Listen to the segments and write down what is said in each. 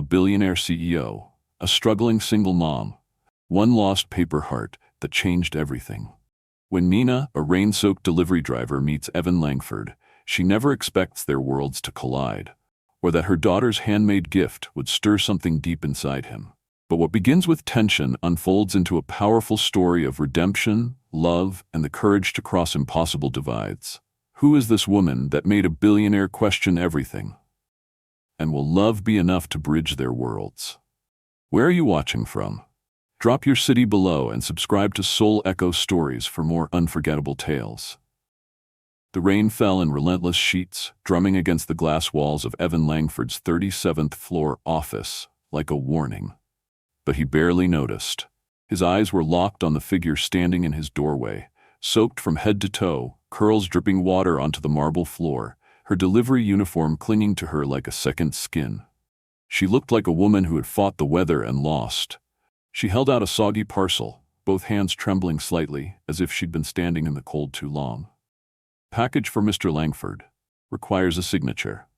a billionaire CEO, a struggling single mom, one lost paper heart that changed everything. When Nina, a rain-soaked delivery driver, meets Evan Langford, she never expects their worlds to collide, or that her daughter's handmade gift would stir something deep inside him. But what begins with tension unfolds into a powerful story of redemption, love, and the courage to cross impossible divides. Who is this woman that made a billionaire question everything? And will love be enough to bridge their worlds? Where are you watching from? Drop your city below and subscribe to Soul Echo Stories for more unforgettable tales. The rain fell in relentless sheets, drumming against the glass walls of Evan Langford's 37th floor office, like a warning. But he barely noticed. His eyes were locked on the figure standing in his doorway, soaked from head to toe, curls dripping water onto the marble floor, her delivery uniform clinging to her like a second skin. She looked like a woman who had fought the weather and lost. She held out a soggy parcel, both hands trembling slightly, as if she'd been standing in the cold too long. Package for Mr. Langford. Requires a signature.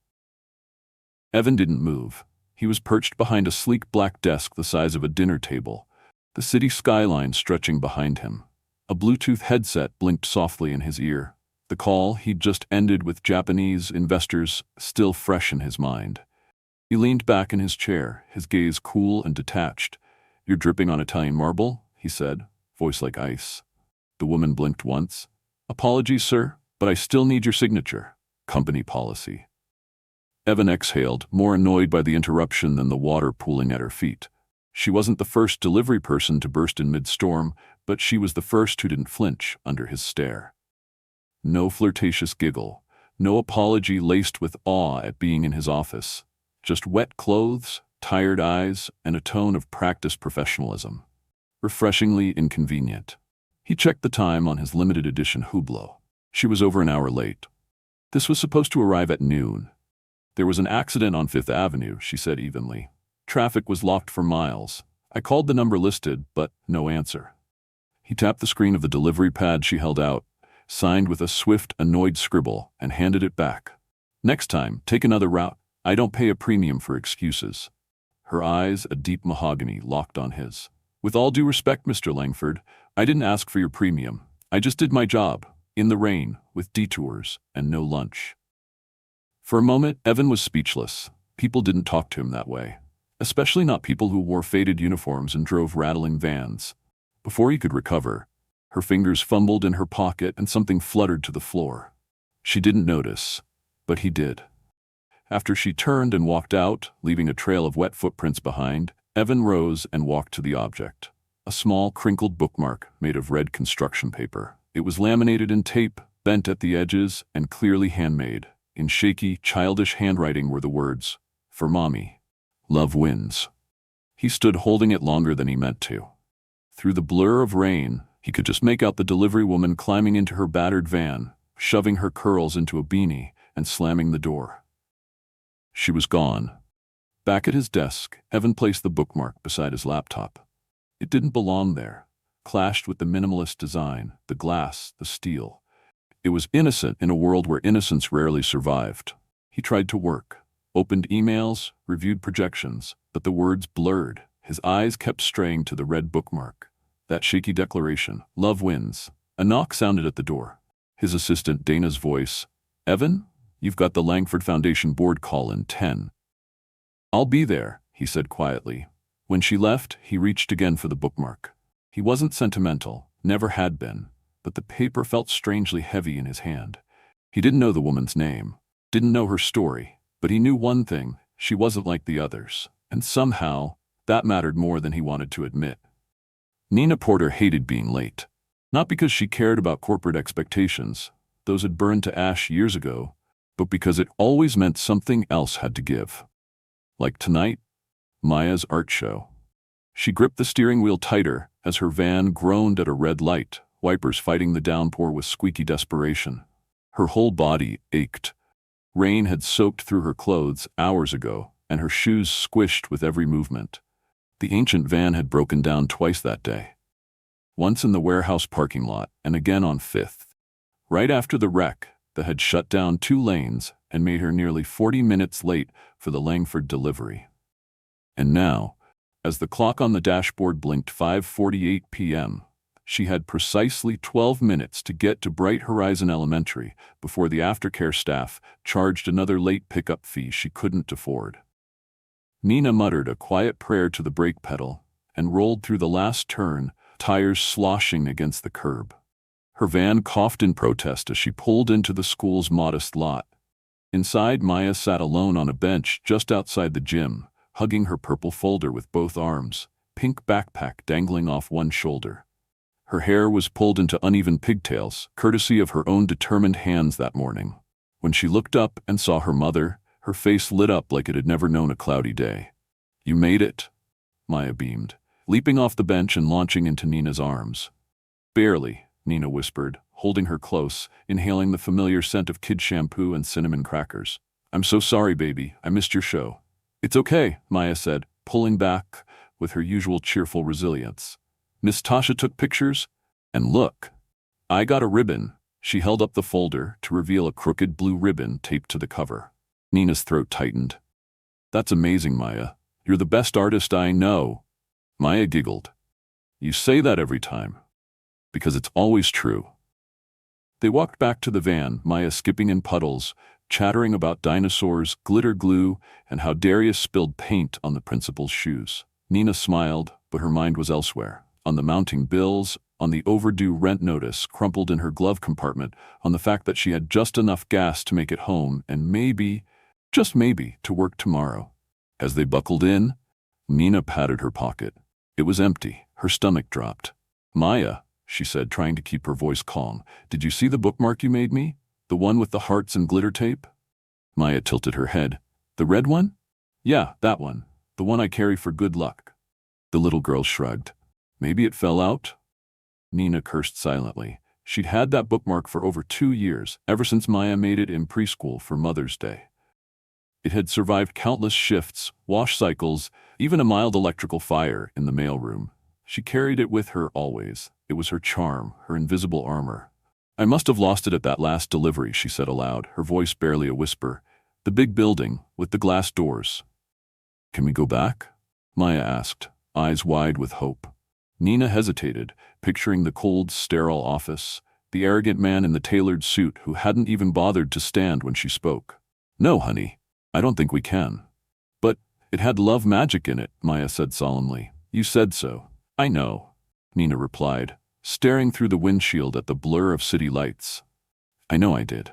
Evan didn't move. He was perched behind a sleek black desk the size of a dinner table, the city skyline stretching behind him. A Bluetooth headset blinked softly in his ear, the call he'd just ended with Japanese investors still fresh in his mind. He leaned back in his chair, his gaze cool and detached. "You're dripping on Italian marble," he said, voice like ice. The woman blinked once. "Apologies, sir, but I still need your signature. Company policy." Evan exhaled, more annoyed by the interruption than the water pooling at her feet. She wasn't the first delivery person to burst in mid-storm, but she was the first who didn't flinch under his stare. No flirtatious giggle, no apology laced with awe at being in his office. Just wet clothes, tired eyes, and a tone of practiced professionalism. Refreshingly inconvenient. He checked the time on his limited edition Hublot. She was over an hour late. This was supposed to arrive at noon. "There was an accident on Fifth Avenue," she said evenly. "Traffic was locked for miles. I called the number listed, but no answer." He tapped the screen of the delivery pad she held out, signed with a swift, annoyed scribble, and handed it back. "Next time, take another route. I don't pay a premium for excuses." Her eyes, a deep mahogany, locked on his. "With all due respect, Mr. Langford, I didn't ask for your premium. I just did my job, in the rain, with detours, and no lunch." For a moment, Evan was speechless. People didn't talk to him that way, especially not people who wore faded uniforms and drove rattling vans. Before he could recover, her fingers fumbled in her pocket and something fluttered to the floor. She didn't notice, but he did. After she turned and walked out, leaving a trail of wet footprints behind, Evan rose and walked to the object. A small, crinkled bookmark made of red construction paper. It was laminated in tape, bent at the edges, and clearly handmade. In shaky, childish handwriting were the words, "For Mommy. Love wins." He stood holding it longer than he meant to. Through the blur of rain, he could just make out the delivery woman climbing into her battered van, shoving her curls into a beanie, and slamming the door. She was gone. Back at his desk, Evan placed the bookmark beside his laptop. It didn't belong there, clashed with the minimalist design, the glass, the steel. It was innocent in a world where innocence rarely survived. He tried to work, opened emails, reviewed projections, but the words blurred. His eyes kept straying to the red bookmark. That shaky declaration, "Love wins." A knock sounded at the door. His assistant Dana's voice, "Evan, you've got the Langford Foundation board call in 10. "I'll be there," he said quietly. When she left, he reached again for the bookmark. He wasn't sentimental, never had been, but the paper felt strangely heavy in his hand. He didn't know the woman's name, didn't know her story, but he knew one thing: she wasn't like the others, and somehow, that mattered more than he wanted to admit. Nina Porter hated being late. Not because she cared about corporate expectations, those had burned to ash years ago, but because it always meant something else had to give. Like tonight, Maya's art show. She gripped the steering wheel tighter as her van groaned at a red light, wipers fighting the downpour with squeaky desperation. Her whole body ached. Rain had soaked through her clothes hours ago, and her shoes squished with every movement. The ancient van had broken down twice that day. Once in the warehouse parking lot, and again on Fifth. Right after the wreck that had shut down 2 lanes and made her nearly 40 minutes late for the Langford delivery. And now, as the clock on the dashboard blinked 5:48 p.m., she had precisely 12 minutes to get to Bright Horizon Elementary before the aftercare staff charged another late pickup fee she couldn't afford. Nina muttered a quiet prayer to the brake pedal and rolled through the last turn, tires sloshing against the curb. Her van coughed in protest as she pulled into the school's modest lot. Inside, Maya sat alone on a bench just outside the gym, hugging her purple folder with both arms, pink backpack dangling off one shoulder. Her hair was pulled into uneven pigtails, courtesy of her own determined hands that morning. When she looked up and saw her mother, her face lit up like it had never known a cloudy day. "You made it," Maya beamed, leaping off the bench and launching into Nina's arms. "Barely," Nina whispered, holding her close, inhaling the familiar scent of kid shampoo and cinnamon crackers. "I'm so sorry, baby. I missed your show." "It's okay," Maya said, pulling back with her usual cheerful resilience. "Miss Tasha took pictures? And look, I got a ribbon." She held up the folder to reveal a crooked blue ribbon taped to the cover. Nina's throat tightened. "That's amazing, Maya. You're the best artist I know." Maya giggled. "You say that every time." "Because it's always true." They walked back to the van, Maya skipping in puddles, chattering about dinosaurs, glitter glue, and how Darius spilled paint on the principal's shoes. Nina smiled, but her mind was elsewhere. On the mounting bills, on the overdue rent notice crumpled in her glove compartment, on the fact that she had just enough gas to make it home and maybe, just maybe, to work tomorrow. As they buckled in, Nina patted her pocket. It was empty. Her stomach dropped. "Maya," she said, trying to keep her voice calm, "did you see the bookmark you made me? The one with the hearts and glitter tape?" Maya tilted her head. "The red one?" "Yeah, that one. The one I carry for good luck." The little girl shrugged. "Maybe it fell out?" Nina cursed silently. She'd had that bookmark for over 2 years, ever since Maya made it in preschool for Mother's Day. It had survived countless shifts, wash cycles, even a mild electrical fire in the mailroom. She carried it with her always. It was her charm, her invisible armor. "I must have lost it at that last delivery," she said aloud, her voice barely a whisper. "The big building, with the glass doors." "Can we go back?" Maya asked, eyes wide with hope. Nina hesitated, picturing the cold, sterile office, the arrogant man in the tailored suit who hadn't even bothered to stand when she spoke. "No, honey, I don't think we can." "But it had love magic in it," Maya said solemnly. "You said so." "I know," Nina replied, staring through the windshield at the blur of city lights. "I know I did."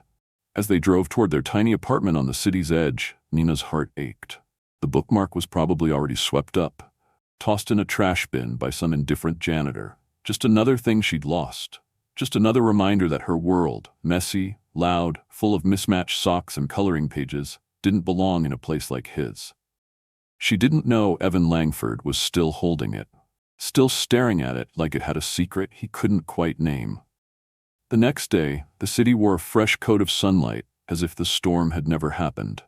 As they drove toward their tiny apartment on the city's edge, Nina's heart ached. The bookmark was probably already swept up, tossed in a trash bin by some indifferent janitor. Just another thing she'd lost. Just another reminder that her world, messy, loud, full of mismatched socks and coloring pages, didn't belong in a place like his. She didn't know Evan Langford was still holding it, still staring at it like it had a secret he couldn't quite name. The next day, the city wore a fresh coat of sunlight, as if the storm had never happened.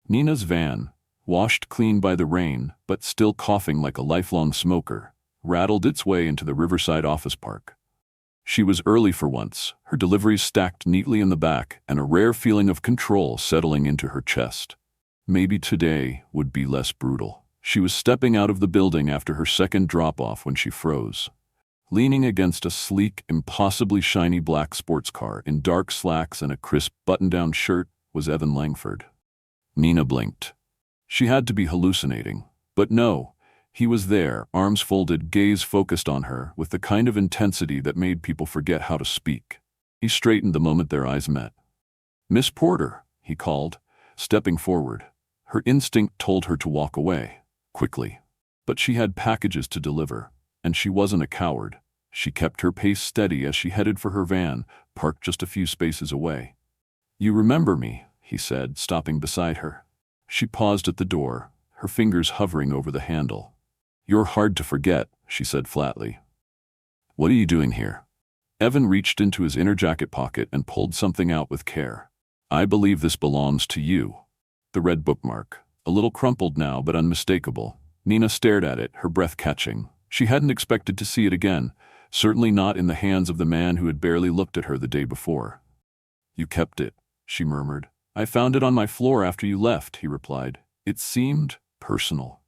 Nina's van, washed clean by the rain, but still coughing like a lifelong smoker, rattled its way into the Riverside office park. She was early for once, her deliveries stacked neatly in the back, and a rare feeling of control settling into her chest. Maybe today would be less brutal. She was stepping out of the building after her second drop-off when she froze. Leaning against a sleek, impossibly shiny black sports car in dark slacks and a crisp button-down shirt was Evan Langford. Nina blinked. She had to be hallucinating. But no, he was there, arms folded, gaze focused on her, with the kind of intensity that made people forget how to speak. He straightened the moment their eyes met. "Miss Porter," he called, stepping forward. Her instinct told her to walk away, quickly. But she had packages to deliver, and she wasn't a coward. She kept her pace steady as she headed for her van, parked just a few spaces away. "You remember me," he said, stopping beside her. She paused at the door, her fingers hovering over the handle. "You're hard to forget," she said flatly. "What are you doing here?" Evan reached into his inner jacket pocket and pulled something out with care. "I believe this belongs to you." The red bookmark, a little crumpled now but unmistakable. Nina stared at it, her breath catching. She hadn't expected to see it again, certainly not in the hands of the man who had barely looked at her the day before. "You kept it," she murmured. "I found it on my floor after you left," he replied. "It seemed personal."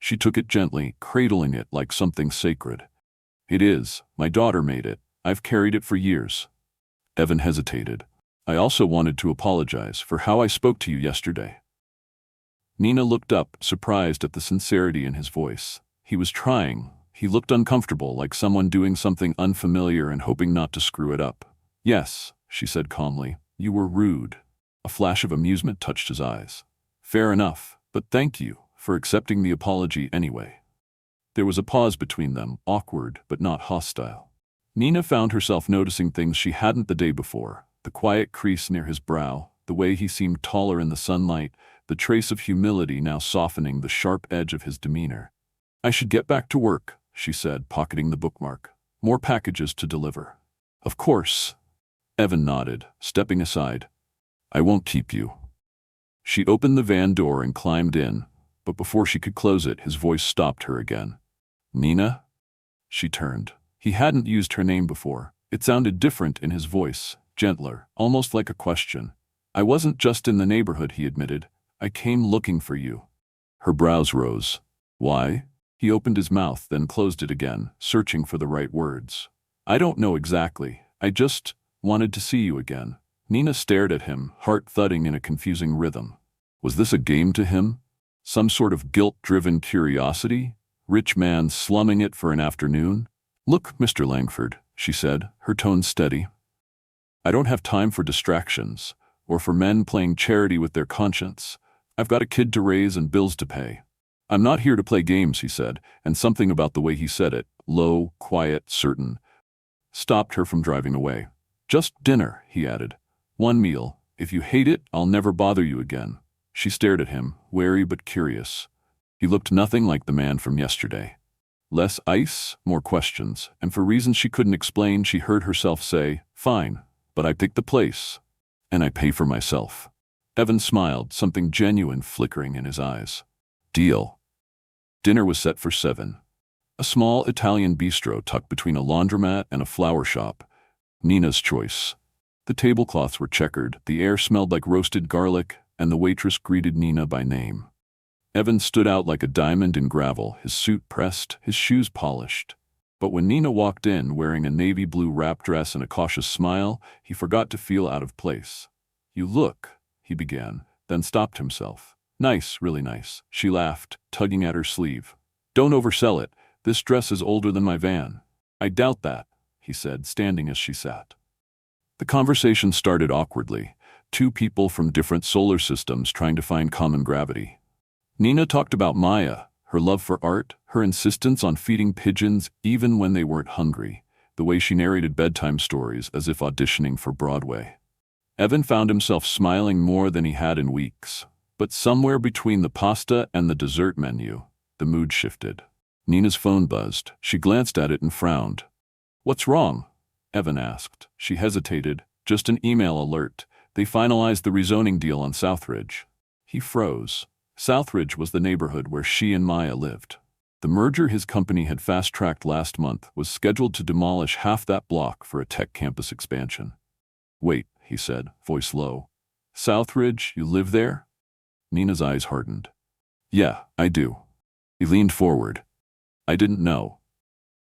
She took it gently, cradling it like something sacred. It is. My daughter made it. I've carried it for years. Evan hesitated. I also wanted to apologize for how I spoke to you yesterday. Nina looked up, surprised at the sincerity in his voice. He was trying. He looked uncomfortable, like someone doing something unfamiliar and hoping not to screw it up. Yes, she said calmly. You were rude. A flash of amusement touched his eyes. Fair enough, but thank you for accepting the apology anyway. There was a pause between them, awkward but not hostile. Nina found herself noticing things she hadn't the day before. The quiet crease near his brow, the way he seemed taller in the sunlight, the trace of humility now softening the sharp edge of his demeanor. I should get back to work, she said, pocketing the bookmark. More packages to deliver. Of course. Evan nodded, stepping aside. I won't keep you. She opened the van door and climbed in, but before she could close it, his voice stopped her again. Nina? She turned. He hadn't used her name before. It sounded different in his voice, gentler, almost like a question. I wasn't just in the neighborhood, he admitted. I came looking for you. Her brows rose. Why? He opened his mouth, then closed it again, searching for the right words. I don't know exactly. I just wanted to see you again. Nina stared at him, heart thudding in a confusing rhythm. Was this a game to him? Some sort of guilt-driven curiosity? Rich man slumming it for an afternoon? Look, Mr. Langford, she said, her tone steady. I don't have time for distractions, or for men playing charity with their conscience. I've got a kid to raise and bills to pay. I'm not here to play games, he said, and something about the way he said it, low, quiet, certain, stopped her from driving away. Just dinner, he added. One meal. If you hate it, I'll never bother you again. She stared at him, wary but curious. He looked nothing like the man from yesterday. Less ice, more questions, and for reasons she couldn't explain, she heard herself say, Fine, but I pick the place, and I pay for myself. Evan smiled, something genuine flickering in his eyes. Deal. Dinner was set for 7. A small Italian bistro tucked between a laundromat and a flower shop. Nina's choice. The tablecloths were checkered, the air smelled like roasted garlic, and the waitress greeted Nina by name. Evan stood out like a diamond in gravel, his suit pressed, his shoes polished. But when Nina walked in, wearing a navy blue wrap dress and a cautious smile, he forgot to feel out of place. You look, he began, then stopped himself. Nice, really nice, she laughed, tugging at her sleeve. Don't oversell it. This dress is older than my van. I doubt that, he said, standing as she sat. The conversation started awkwardly, two people from different solar systems trying to find common gravity. Nina talked about Maya, her love for art, her insistence on feeding pigeons even when they weren't hungry, the way she narrated bedtime stories as if auditioning for Broadway. Evan found himself smiling more than he had in weeks. But somewhere between the pasta and the dessert menu, the mood shifted. Nina's phone buzzed. She glanced at it and frowned. What's wrong? Evan asked. She hesitated. Just an email alert. They finalized the rezoning deal on Southridge. He froze. Southridge was the neighborhood where she and Maya lived. The merger his company had fast-tracked last month was scheduled to demolish half that block for a tech campus expansion. Wait, he said, voice low. Southridge, you live there? Nina's eyes hardened. Yeah, I do. He leaned forward. I didn't know.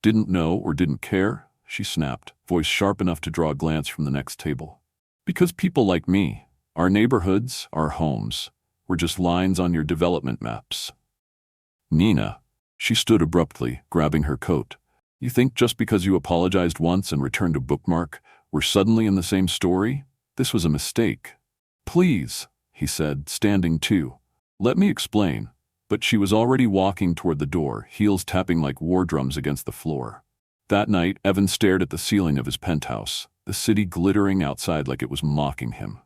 Didn't know or didn't care? She snapped, voice sharp enough to draw a glance from the next table. Because people like me, our neighborhoods, our homes, were just lines on your development maps. Nina. She stood abruptly, grabbing her coat. You think just because you apologized once and returned a bookmark, we're suddenly in the same story? This was a mistake. Please, he said, standing too. Let me explain. But she was already walking toward the door, heels tapping like war drums against the floor. That night, Evan stared at the ceiling of his penthouse, the city glittering outside like it was mocking him.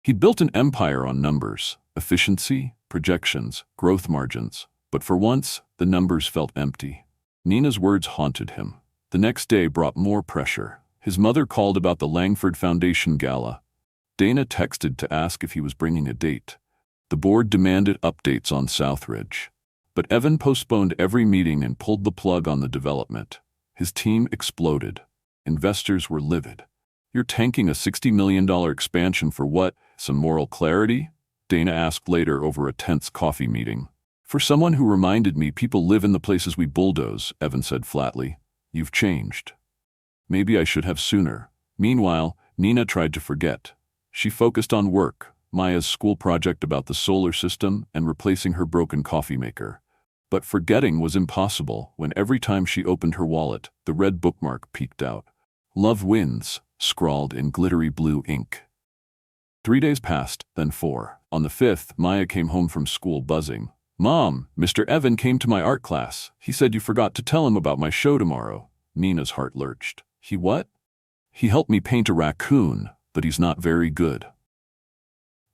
He'd built an empire on numbers, efficiency, projections, growth margins. But for once, the numbers felt empty. Nina's words haunted him. The next day brought more pressure. His mother called about the Langford Foundation Gala. Dana texted to ask if he was bringing a date. The board demanded updates on Southridge. But Evan postponed every meeting and pulled the plug on the development. His team exploded. Investors were livid. You're tanking a $60 million expansion for what? Some moral clarity? Dana asked later over a tense coffee meeting. For someone who reminded me people live in the places we bulldoze, Evan said flatly. You've changed. Maybe I should have sooner. Meanwhile, Nina tried to forget. She focused on work, Maya's school project about the solar system and replacing her broken coffee maker. But forgetting was impossible when every time she opened her wallet, the red bookmark peeked out. Love wins, scrawled in glittery blue ink. 3 days passed, then 4. On the 5th, Maya came home from school buzzing. Mom, Mr. Evan came to my art class. He said you forgot to tell him about my show tomorrow. Nina's heart lurched. He what? He helped me paint a raccoon, but he's not very good.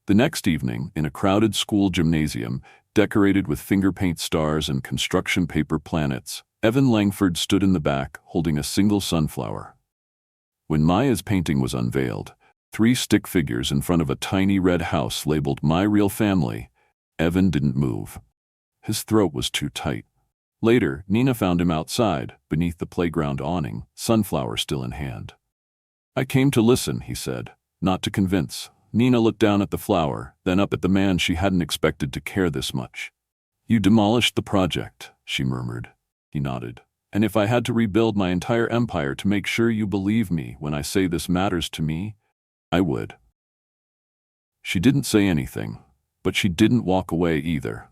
The next evening, in a crowded school gymnasium, decorated with finger paint stars and construction paper planets, Evan Langford stood in the back, holding a single sunflower. When Maya's painting was unveiled, 3 stick figures in front of a tiny red house labeled My Real Family, Evan didn't move. His throat was too tight. Later, Nina found him outside, beneath the playground awning, sunflower still in hand. I came to listen, he said, not to convince. Nina looked down at the flower, then up at the man she hadn't expected to care this much. You demolished the project, she murmured. He nodded. And if I had to rebuild my entire empire to make sure you believe me when I say this matters to me, I would. She didn't say anything, but she didn't walk away either.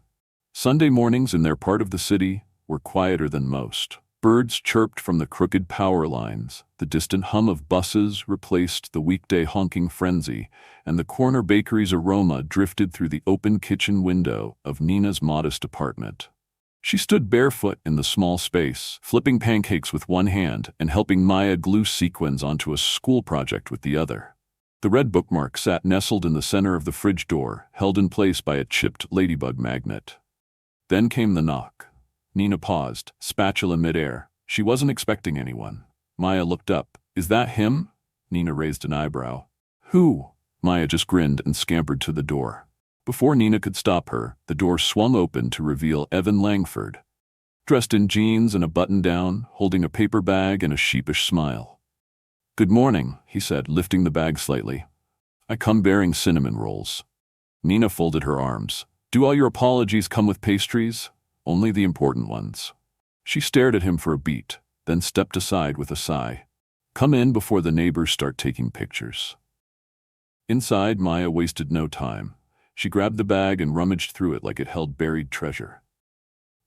Sunday mornings in their part of the city were quieter than most. Birds chirped from the crooked power lines, the distant hum of buses replaced the weekday honking frenzy, and the corner bakery's aroma drifted through the open kitchen window of Nina's modest apartment. She stood barefoot in the small space, flipping pancakes with one hand and helping Maya glue sequins onto a school project with the other. The red bookmark sat nestled in the center of the fridge door, held in place by a chipped ladybug magnet. Then came the knock. Nina paused, spatula midair. She wasn't expecting anyone. Maya looked up. Is that him? Nina raised an eyebrow. Who? Maya just grinned and scampered to the door. Before Nina could stop her, the door swung open to reveal Evan Langford, dressed in jeans and a button-down, holding a paper bag and a sheepish smile. Good morning, he said, lifting the bag slightly. I come bearing cinnamon rolls. Nina folded her arms. Do all your apologies come with pastries? Only the important ones. She stared at him for a beat, then stepped aside with a sigh. Come in before the neighbors start taking pictures. Inside, Maya wasted no time. She grabbed the bag and rummaged through it like it held buried treasure.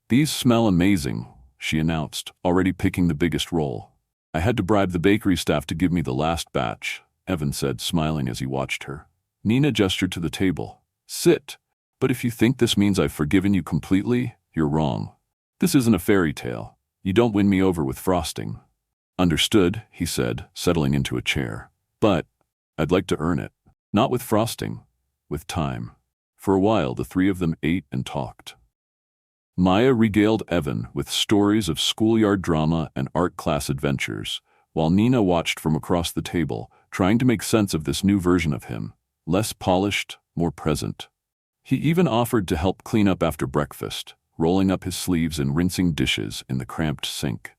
These smell amazing, she announced, already picking the biggest roll. I had to bribe the bakery staff to give me the last batch, Evan said, smiling as he watched her. Nina gestured to the table. Sit. But if you think this means I've forgiven you completely, you're wrong. This isn't a fairy tale. You don't win me over with frosting. Understood, he said, settling into a chair. But I'd like to earn it. Not with frosting, with time. For a while, the 3 of them ate and talked. Maya regaled Evan with stories of schoolyard drama and art class adventures, while Nina watched from across the table, trying to make sense of this new version of him, less polished, more present. He even offered to help clean up after breakfast, rolling up his sleeves and rinsing dishes in the cramped sink.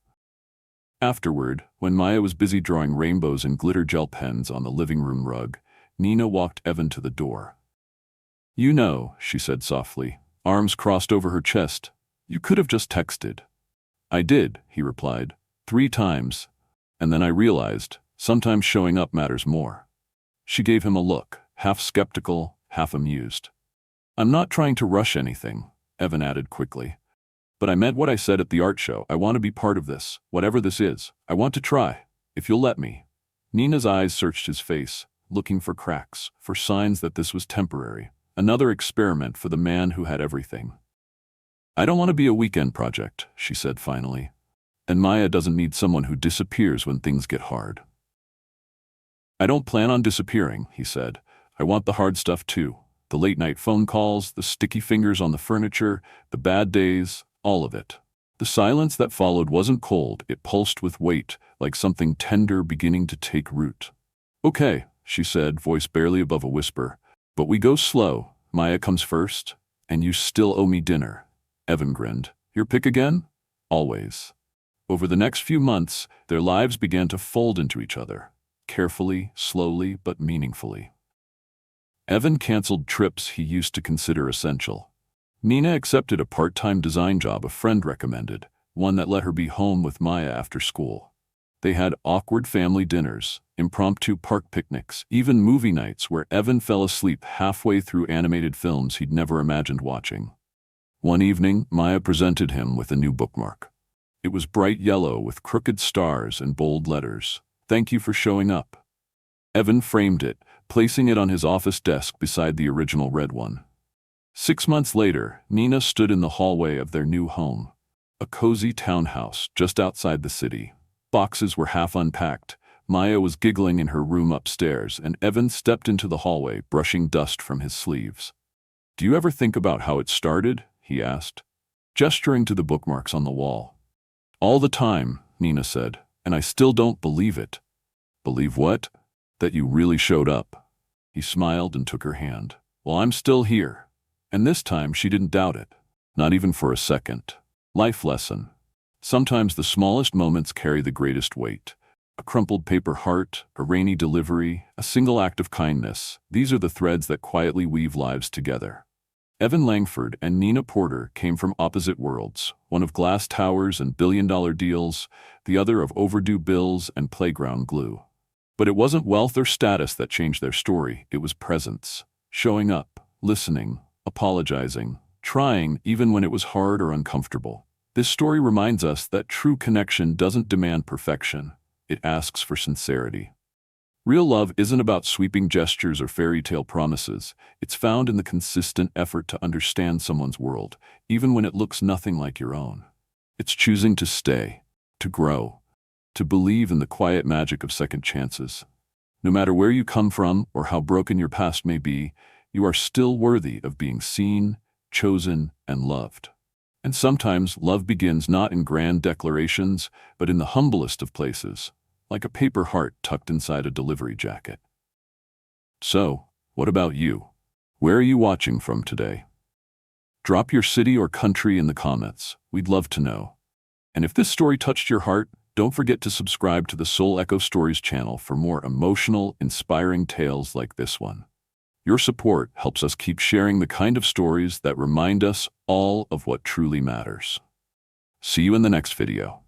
Afterward, when Maya was busy drawing rainbows and glitter gel pens on the living room rug, Nina walked Evan to the door. You know, she said softly, arms crossed over her chest, you could have just texted. I did, he replied, 3 times, and then I realized, sometimes showing up matters more. She gave him a look, half skeptical, half amused. I'm not trying to rush anything, Evan added quickly. But I meant what I said at the art show. I want to be part of this, whatever this is. I want to try, if you'll let me. Nina's eyes searched his face, looking for cracks, for signs that this was temporary. Another experiment for the man who had everything. I don't want to be a weekend project, she said finally. And Maya doesn't need someone who disappears when things get hard. I don't plan on disappearing, he said. I want the hard stuff too. The late-night phone calls, the sticky fingers on the furniture, the bad days, all of it. The silence that followed wasn't cold, it pulsed with weight, like something tender beginning to take root. Okay, she said, voice barely above a whisper. But we go slow. Maya comes first, and you still owe me dinner. Evan grinned. Your pick again? Always. Over the next few months, their lives began to fold into each other. Carefully, slowly, but meaningfully. Evan canceled trips he used to consider essential. Nina accepted a part-time design job a friend recommended, one that let her be home with Maya after school. They had awkward family dinners, impromptu park picnics, even movie nights where Evan fell asleep halfway through animated films he'd never imagined watching. One evening, Maya presented him with a new bookmark. It was bright yellow with crooked stars and bold letters. "Thank you for showing up." Evan framed it, placing it on his office desk beside the original red one. 6 months later, Nina stood in the hallway of their new home, a cozy townhouse just outside the city. Boxes were half unpacked. Maya was giggling in her room upstairs, and Evan stepped into the hallway, brushing dust from his sleeves. "Do you ever think about how it started?" he asked, gesturing to the bookmarks on the wall. "All the time," Nina said, "and I still don't believe it." "Believe what?" "That you really showed up." He smiled and took her hand. "Well, I'm still here." And this time she didn't doubt it. Not even for a second. Life lesson. Sometimes the smallest moments carry the greatest weight. A crumpled paper heart, a rainy delivery, a single act of kindness. These are the threads that quietly weave lives together. Evan Langford and Nina Porter came from opposite worlds, one of glass towers and billion-dollar deals, the other of overdue bills and playground glue. But it wasn't wealth or status that changed their story, it was presence. Showing up, listening, apologizing, trying even when it was hard or uncomfortable. This story reminds us that true connection doesn't demand perfection, it asks for sincerity. Real love isn't about sweeping gestures or fairy tale promises. It's found in the consistent effort to understand someone's world, even when it looks nothing like your own. It's choosing to stay, to grow, to believe in the quiet magic of second chances. No matter where you come from or how broken your past may be, you are still worthy of being seen, chosen, and loved. And sometimes love begins not in grand declarations, but in the humblest of places, like a paper heart tucked inside a delivery jacket. So, what about you? Where are you watching from today? Drop your city or country in the comments. We'd love to know. And if this story touched your heart, don't forget to subscribe to the Soul Echo Stories channel for more emotional, inspiring tales like this one. Your support helps us keep sharing the kind of stories that remind us all of what truly matters. See you in the next video.